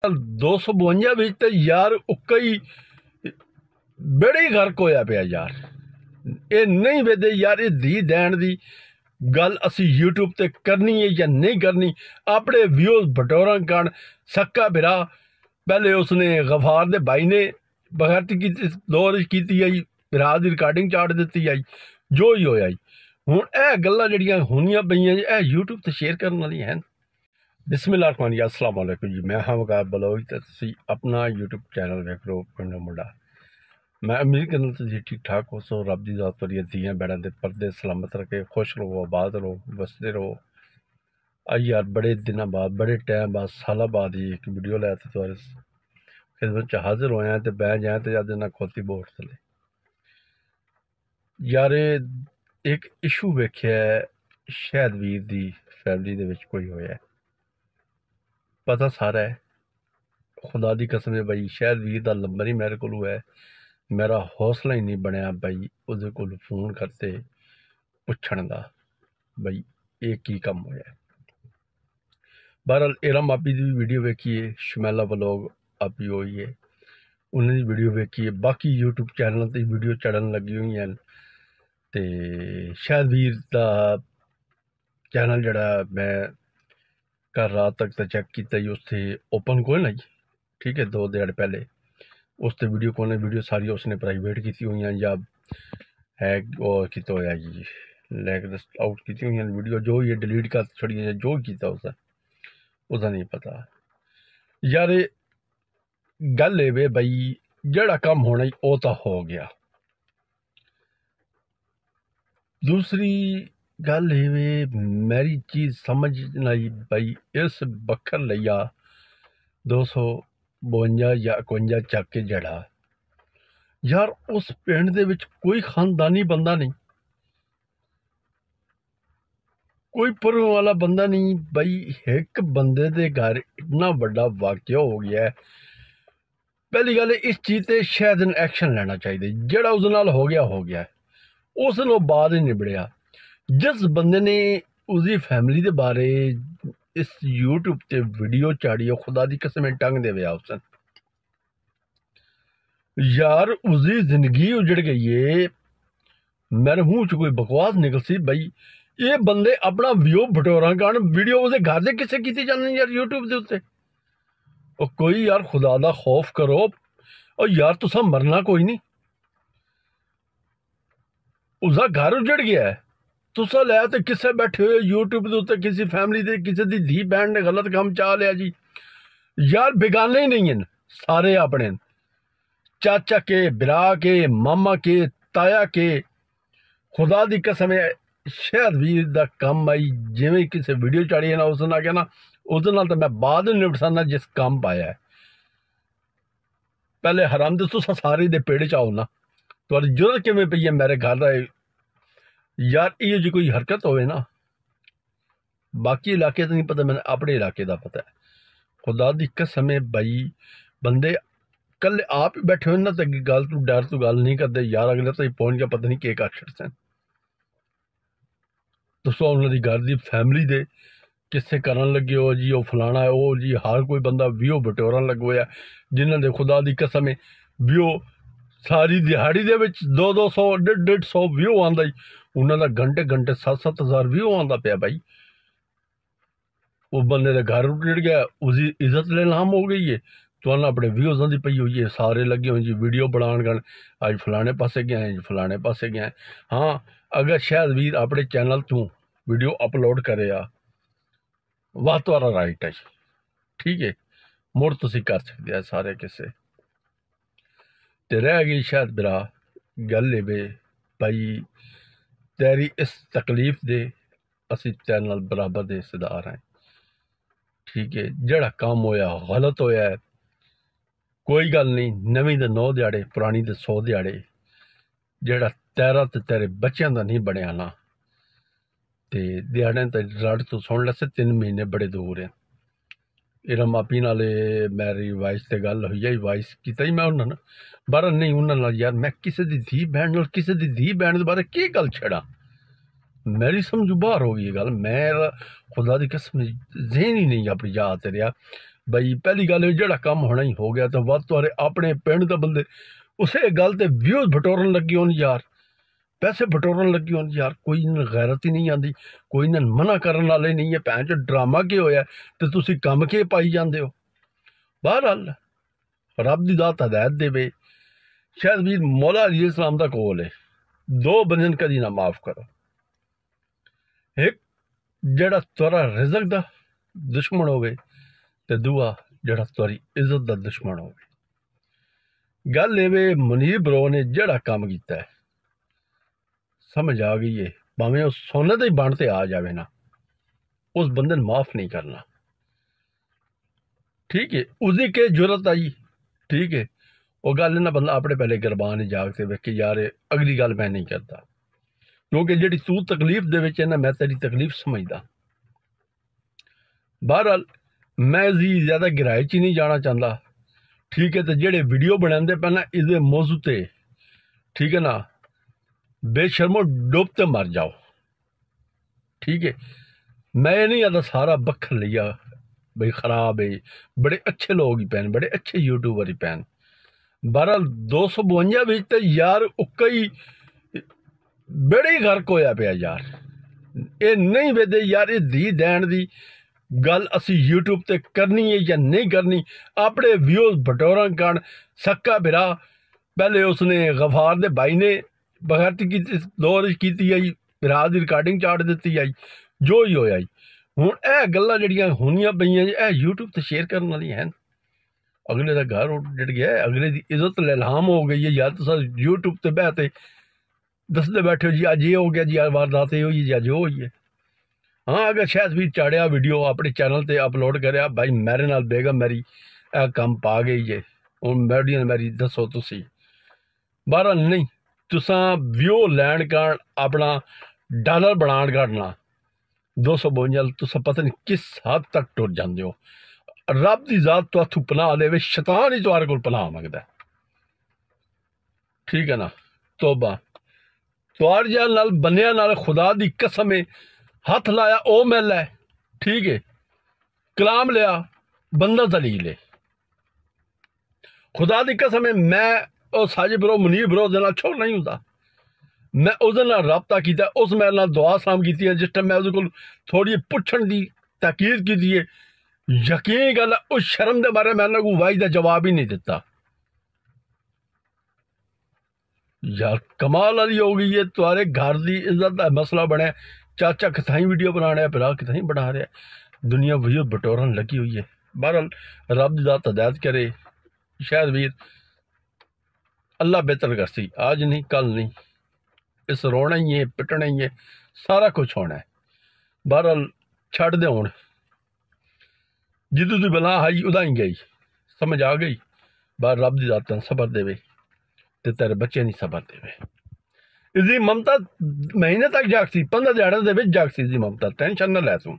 252 ਵਿੱਚ ਤੇ ਯਾਰ ਉੱਕਾ ਹੀ ਬੇੜਾ ਹੀ ਗਰਕ ਹੋਇਆ ਪਿਆ ਯਾਰ। ਇਹ ਨਹੀਂ ਵੇਖਦੇ ਯਾਰ ਇਹ ਧੀ ਦੇਣ ਦੀ ਗੱਲ ਅਸੀਂ यूट्यूब ਤੇ ਕਰਨੀ ਹੈ ਜਾਂ ਨਹੀਂ ਕਰਨੀ। ਆਪਣੇ ਵਿਊਜ਼ ਬਟੋਰਾਂ ਕਰਨ सक्का बिरा पहले उसने गफार दे भाई ने बगैरती की दौर की आई बिरा की रिकॉर्डिंग चाड़ दी आई जो ही होया हुण यह गल्लां जिहड़ियां होनियां पईयां यह यूट्यूब ते शेयर करने वाली हैं। बिस्मिल्लाह अस्सलाम वालेकुम जी, मैं हाँ वकाब बलोच ते तुसीं अपना यूट्यूब चैनल वेख रहे हो पिंड मुंडा। मैं उम्मीद करना तुसीं ठीक ठाक हो सो। रब दी ज़ात तुहाड़ियां धीआं भैणां दे पर्दे सलामत रखे, खुश रहो, आबाद रहो, वसदे रहो। यार बड़े दिनों बाद बड़े टाइम बाद साल बाद ही एक वीडियो लाया था तुम्हारे खिदमत हाजिर होया तो बह जाए तो अज ना खोती बोर्ड थले यार एक इशू वेख्या शहद वीर दी फैमिली दे विच कोई होया पता सारा है। खुदा दी कसम है भाई शहद वीर दा नंबर ही मेरे को है, मेरा हौसला ही नहीं बनया भाई उहदे कोल फोन करते पुछण दा भाई ये की कम होया। बहरहाल एरा मापी की भी वीडियो वेखिए, शमैला व्लॉग आपी हुई है उन्होंने वीडियो वेखिए, बाकी यूट्यूब चैनल पर वीडियो चढ़न लगी हुई हैं। तो शहद वीर का चैनल जड़ा मैं कल रात तक तो चैक किया उससे ओपन कोई ना जी, ठीक है 2 दिन पहले उससे वीडियो को वीडियो सारी उसने प्राइवेट की हुई हैं या है और किया होया जी लैग आउट की हुई हैं वीडियो जो ही डिलीट कर छड़ी है जो किया उसका नहीं पता यार। गल ये बई जड़ा काम होना ही वो तो हो गया। दूसरी गल ये मेरी चीज़ समझ नहीं बई इस बखर लिया 252 या 51 चक के जड़ा यार उस पिंड दे विच कोई खानदानी बंदा नहीं, कोई पुरन वाला बंदा नहीं बई। एक बंदे दे घर इतना बड़ा वाकया हो गया है। पहली गल इस चीज़ से शायद एक्शन लेना चाहिए, जड़ा उस नाल हो गया है उस बाद ही निबड़िया। जिस बंदे ने उसकी फैमिली के बारे इस यूट्यूब ते वीडियो चाड़ी खुदा की कसम टंग दे उस यार उसकी जिंदगी उजड़ गई है। मेरे मुँह च कोई बकवास निकल सी बई ये बंदे अपना व्यू बटोरा कारण वीडियो उसके घर से किसे की जाने यार यूट्यूब के उत्ते। और कोई यार खुदा दा खौफ करो और यार तुसा मरना कोई नहीं, उसका घर उजड़ गया है तुसा लै तो किसे बैठे हुए यूट्यूब के उत्ते किसी फैमिली दे किसी दी धी बहन ने गलत काम चाह लिया जी। यार बेगाने ही नहीं हैं, सारे अपने चाचा के बिरा के मामा के ताया के। खुदा दी कसम है शहद वीर दा कम आई जिवें किसी वीडियो चाड़ी है ना उस ना कहना उस नाल तो मैं बाद निपट सकना जिस काम पाया है। पहले हराम दे तुसा सारे दे पेड़ च आओ ना तुहाडी जरूरत किवें पई है मेरे घर दा यार इहो जी कोई हरकत होवे ना। बाकी इलाके तो नहीं पता, मैंने अपने इलाके का पता है। खुदा दी कसम है भाई बंदे कल आप ही बैठे हो ना तो गल तू डर तू गल नहीं करते यार अगले तो पहुंच गया पता नहीं के कर छड़ते हैं। दोस्तों उन्होंने घर की फैमिली दे किसे करन लगे हो जी वो फलाना है वो जी हर कोई बंदा व्यू बटोरन लग होया जिन्होंने खुदा की कसम है व्यू सारी दिहाड़ी दे विच 200 150 व्यू आंदा ही उन्होंने घंटे घंटे 7-7 हज़ार व्यू आंदा पिया भाई। वो बंदे का घर उड़ गया उसकी इज्जत लेनाम हो गई है तो अपने व्यूज़ की पई हुई है सारे लगे हुए जी वीडियो बनाने गन अज फलाने पासे गया है फलाने पासे गया है। हाँ अगर शहद वीर अपने चैनल तू वीडियो अपलोड करे वाह तुम्हारा राइट है ठीक है मुड़ तुसी कर सकते हैं सारे किसे। तो रह गई शायद बिरा गल ये भाई तेरी इस तकलीफ दे असी तेरे नाल बराबर दे हिस्सेदार हैं, ठीक है। जड़ा काम होया गलत होया है कोई गल नहीं, नवीं दे 9 दिहाड़े पुरानी दे 100 दिहाड़े। जड़ा तेरा ते तेरे बच्चों का नहीं बनया ना तो दिहाड़े तो रड़ तो सुन लैसे 3 महीने बड़े दूर हैं। इरा मापी नाले मेरी वाइस से गल हुई है वाइस किता ही मैं उन्होंने बार नहीं उन्होंने यार मैं किसी की धी बहन नाल किसी की धी बहन के बारे की गल छड़ा मेरी समझ बाहर हो गई गल। मैं खुदा की कसम जहन ही नहीं अपनी याद रहा बई पहली गल जो काम होना ही हो गया तो वह तुहारे अपने पिंड के बंदे उसे गल ते व्यूज बटोरन लगे होन यार, पैसे बटोरन लगे होन यार। कोई इन्हें गैरत ही नहीं आती, कोई इन्हें मना करने वाले नहीं है। भैन चो ड्रामा के होया तो तुसी कम के पाई जाते हो। बहरहाल रब दी दात हदायत देवे। शायद वीर मौला अली इस्लाम का कोल है, दो बंदन कदी ना माफ करो। एक जड़ा तुरा रिजक दा दुश्मन होवे ते दूआ जड़ा तुरी इज्जत दा दुश्मन होवे। गल एवे मुनीर ब्रो ने जड़ा काम किया है समझ आ गई है, भावें उस सोने दे बनते आ जावे ना, उस बंदे ने माफ नहीं करना। ठीक है, उसकी के जरूरत आई, ठीक है, वो गल ना बंदा अपने पहले गरबान जागते वे कि यार अगली गल मैं नहीं करता, क्योंकि जी तू तकलीफ दे विच है ना मैं तेरी तकलीफ समझदा। बहरहाल मैं इसकी ज्यादा गहराई च नहीं जाना चाहता। ठीक है, तो जेडे वीडियो बनाते पे ना इस मौजू ते, ठीक है ना, बेशर्मो डुबते मर जाओ। ठीक है, मैं ये नहीं आता सारा बखर लिया भाई खराब है, बड़े अच्छे लोग ही पैन, बड़े अच्छे यूट्यूबर ही पैन। बहरहाल 252 बिच तो यार उक्का ही बड़े ही गर्क होया पिया यार। ये नहीं वेदे यार ये धी दैन दी गल असी यूट्यूब ते करनी है या नहीं करनी, अपने व्यूज बटोरन कारण सक्का बिरा। पहले उसने गफार दे भाई ने बगैरती की दौर की आई, बिरा की रिकॉर्डिंग चाड़ दी आई, जो ही होया हूँ यह गल्लां जड़ियां होनियां पईयां यह यूट्यूब ते शेयर करने वाली हैं। अगले का घर उड़ गया, अगले की इज्जत ललाम हो गई है यार। तुस यूट्यूब ते बहते दसते बैठे हो जी अज ये हो गया जी, वारदात ये हुई जी, अज वो हुई है। हाँ, अगर शायद भी चाड़िया वीडियो अपने चैनल ते अपलोड कराया भाई मेरे नाल बेगम मेरी कम पा गई है, हूँ मैडियन मेरी दसो तुसी। बहरहाल नहीं, तुसा व्यू लैन कारण अपना डॉलर बनाने काटना 252 तुस पता नहीं किस हद तक टुर जाते हो। रब की जात तो पनाह देवे, शैतान ही तुम्हारे को पनाह मंगता है। ठीक है ना, तोबा तुहार जल नाल बनिया नाल खुदा की कसम है, हथ लाया ओ मैल है। ठीक है, कलाम लिया बंदा दलील है। खुदा की कसम है मैं साजिब ब्रो मुनीर ब्रो दे नाल छोड़ नहीं होता, मैं उस रबता किया, उस मेरे नाल दुआ सलाम की है। जिस टाइम मैं उसको थोड़ी पुछण की ताकीद की है, यकीन गल उस शर्म के बारे मैंने कोई वाई का जवाब ही नहीं दिता। यार कमाल वाली हो गई है, तुम्हारे घर की इज्जत का मसला बनया। चाचा किथाई वीडियो बना रहा है, भरा किथाई बना रहा है, दुनिया वीडियो बटोरन लगी हुई है। बहरहाल रब की जात हदायत करे। शायद वीर अल्लाह बेहतर करसी, आज नहीं कल नहीं, इस रोना ही है, पिटना ही है, सारा कुछ होना है। बहरहाल छड़ दे हुण जिदू दी बला आई उदा ही गई, समझ आ गई। बाहर रब की जात सबर देवे ते तेरे बच्चे नहीं सबर देवे। इसकी ममता महीने तक जागसी, 15 दिहाड़े दे विच जागसी इसकी ममता, टेंशन ना लै तू।